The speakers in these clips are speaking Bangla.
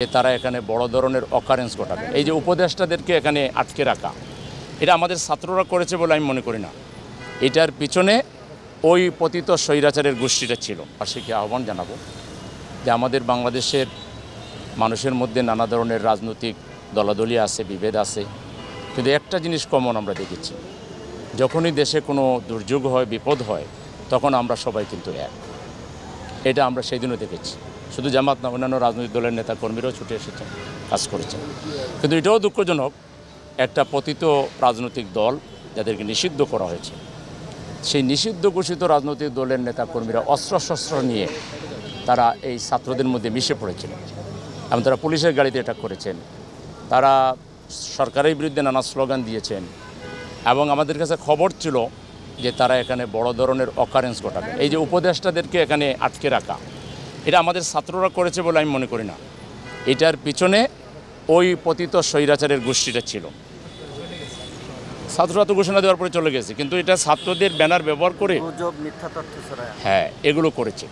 তারা এখানে বড় ধরনের অকারেন্স ঘটাবে। এই যে উপদেষ্টাদেরকে এখানে আটকে রাখা, এটা আমাদের ছাত্ররা করেছে বলে আমি মনে করি না। এটার পিছনে ওই পতিত স্বৈরাচারের গোষ্ঠীটা ছিল। আশিকে আহ্বান জানাবো যে আমাদের বাংলাদেশের মানুষের মধ্যে নানা ধরনের রাজনৈতিক দলাদলি আছে, বিভেদ আছে, কিন্তু একটা জিনিস কমন আমরা দেখেছি, যখনই দেশে কোনো দুর্যোগ হয়, বিপদ হয়, তখন আমরা সবাই কিন্তু এক। এটা আমরা সেই দিনও দেখেছি। শুধু জামাত না, অন্যান্য রাজনৈতিক দলের নেতা কর্মীরাও ছুটে এসেছেন, কাজ করেছেন। কিন্তু এটাও দুঃখজনক, একটা পতিত রাজনৈতিক দল যাদেরকে নিষিদ্ধ করা হয়েছে, সেই নিষিদ্ধ ঘোষিত রাজনৈতিক দলের নেতা কর্মীরা অস্ত্রশস্ত্র নিয়ে তারা এই ছাত্রদের মধ্যে মিশে পড়েছিলেন এবং তারা পুলিশের গাড়িতে অ্যাটাক করেছেন, তারা সরকারের বিরুদ্ধে নানা স্লোগান দিয়েছেন এবং আমাদের কাছে খবর ছিল যে তারা এখানে বড় ধরনের অকারেন্স ঘটাবে। এই যে উপদেষ্টাদেরকে এখানে আটকে রাখা, এটা আমাদের ছাত্ররা করেছে বলে আমি মনে করি না। এটার পিছনে ওই পতিত স্বৈরাচারের গোষ্ঠীটা ছিল। ছাত্ররা তো ঘোষণা দেওয়ার পরে চলে গেছে, কিন্তু এটা ছাত্রদের ব্যানার ব্যবহার করে হ্যাঁ এগুলো করেছে।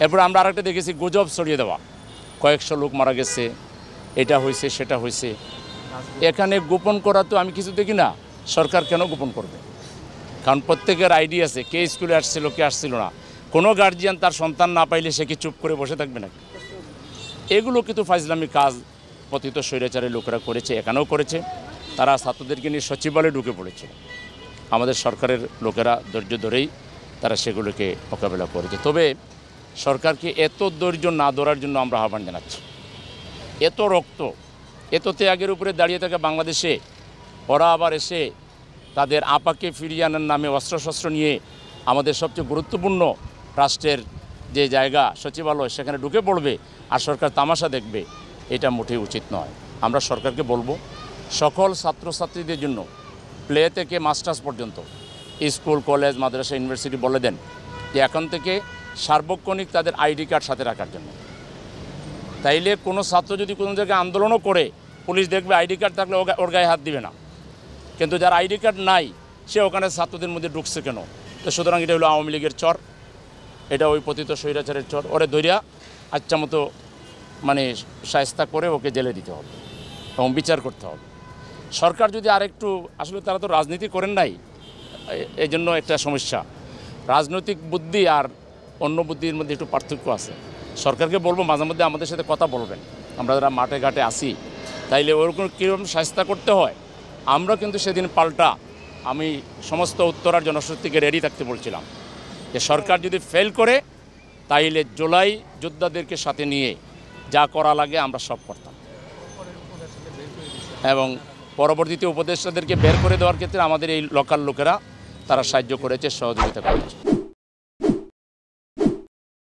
এরপর আমরা আরেকটা দেখেছি, গুজব ছড়িয়ে দেওয়া, কয়েকশো লোক মারা গেছে, এটা হয়েছে সেটা হয়েছে। এখানে গোপন করা তো আমি কিছু দেখি না। সরকার কেন গোপন করবে? কারণ প্রত্যেকের আইডি আছে, কে স্কুলে আসছিল, কে আসছিল না। কোনো গার্জিয়ান তার সন্তান না পাইলে সে কি চুপ করে বসে থাকবে নাকি? এগুলো কিন্তু ফাইজলামি কাজ পতিত স্বৈরাচারের লোকেরা করেছে, এখানেও করেছে। তারা ছাত্রদেরকে নিয়ে সচিবালয়ে ঢুকে পড়েছে। আমাদের সরকারের লোকেরা ধৈর্য ধরেই তারা সেগুলোকে মোকাবেলা করেছে। তবে সরকারকে এত ধৈর্য না ধরার জন্য আমরা আহ্বান জানাচ্ছি। এত রক্ত, এত ত্যাগের উপরে দাঁড়িয়ে থাকে বাংলাদেশে, ওরা আবার এসে তাদের আপাকে ফিরিয়ে আনার নামে অস্ত্রশস্ত্র নিয়ে আমাদের সবচেয়ে গুরুত্বপূর্ণ রাষ্ট্রের যে জায়গা সচিবালয়, সেখানে ঢুকে পড়বে আর সরকার তামাশা দেখবে। এটা মোটেই উচিত নয়। আমরা সরকারকে বলবো, সকল ছাত্রছাত্রীদের জন্য প্লে থেকে মাস্টার্স পর্যন্ত স্কুল, কলেজ, মাদ্রাসা, ইউনিভার্সিটি বলে দেন যে এখন থেকে সার্বক্ষণিক তাদের আইডি কার্ড সাথে রাখার জন্য। তাইলে কোনো ছাত্র যদি কোনো জায়গায় আন্দোলনও করে, পুলিশ দেখবে আইডি কার্ড থাকলে ওর গায়ে হাত দিবে না। কিন্তু যার আইডি কার্ড নাই, সে ওখানে ছাত্রদের মধ্যে ঢুকছে কেন? তো সুতরাং এটা হলো আওয়ামী লীগের চর, এটা ওই পতিত স্বৈরাচারের চর। ওরে ধৈর্যা আচ্ছা মতো শায়েস্তা করে ওকে জেলে দিতে হবে এবং বিচার করতে হবে। সরকার যদি আরেকটু, আসলে তারা তো রাজনীতি করেন নাই, এই জন্য একটা সমস্যা। রাজনৈতিক বুদ্ধি আর অন্য বুদ্ধির মধ্যে একটু পার্থক্য আছে। সরকারকে বলবো মাঝে মধ্যে আমাদের সাথে কথা বলবেন। আমরা যারা মাঠে ঘাটে আসি, তাইলে ওরকম কীরকম শায়েস্তা করতে হয় আমরা কিন্তু সেদিন পাল্টা আমি সমস্ত উত্তরার জনশক্তিকে রেডি থাকতে বলছিলাম যে সরকার যদি ফেল করে, তাইলে জুলাই যোদ্ধাদেরকে সাথে নিয়ে যা করা লাগে আমরা সব করতাম। এবং পরবর্তীতে উপদেষ্টাদেরকে বের করে দেওয়ার ক্ষেত্রে আমাদের এই লোকাল লোকেরা তারা সাহায্য করেছে, সহযোগিতা করেছে।